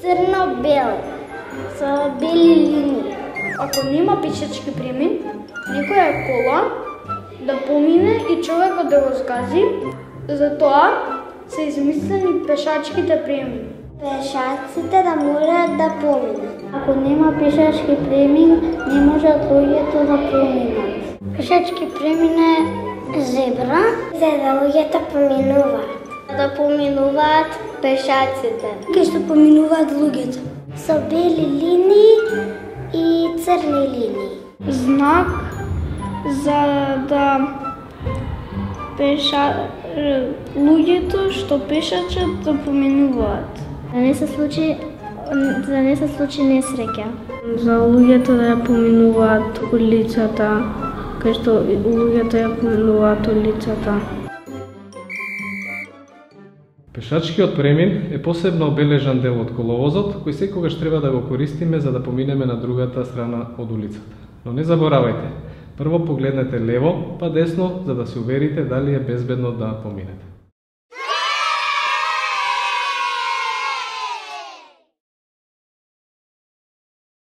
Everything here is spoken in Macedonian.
Црно-бел, со бели линии. Ако нема пешачки премин, некоја кола да помине и човекот да го згази, затоа се измислени пешачките премини. Пешаците да можат да поминат. Ако нема пешачки премин, не можат луѓето да поминат. Пешачки премин е зебра, за да луѓето поминуваат. Да поминуваат пешаците. Кај што поминуваат луѓето. Со бели линии и црни линии. Знак за да луѓето што пешачат да поминуваат. Да не се случи несреќа. За луѓето да ја поминуваат улицата, кај што луѓето ја поминуваат улицата. Пешачкиот премин е посебно обележан дел од коловозот, кој секогаш треба да го користиме за да поминеме на другата страна од улицата. Но не заборавајте, прво погледнете лево па десно за да се уверите дали е безбедно да поминете.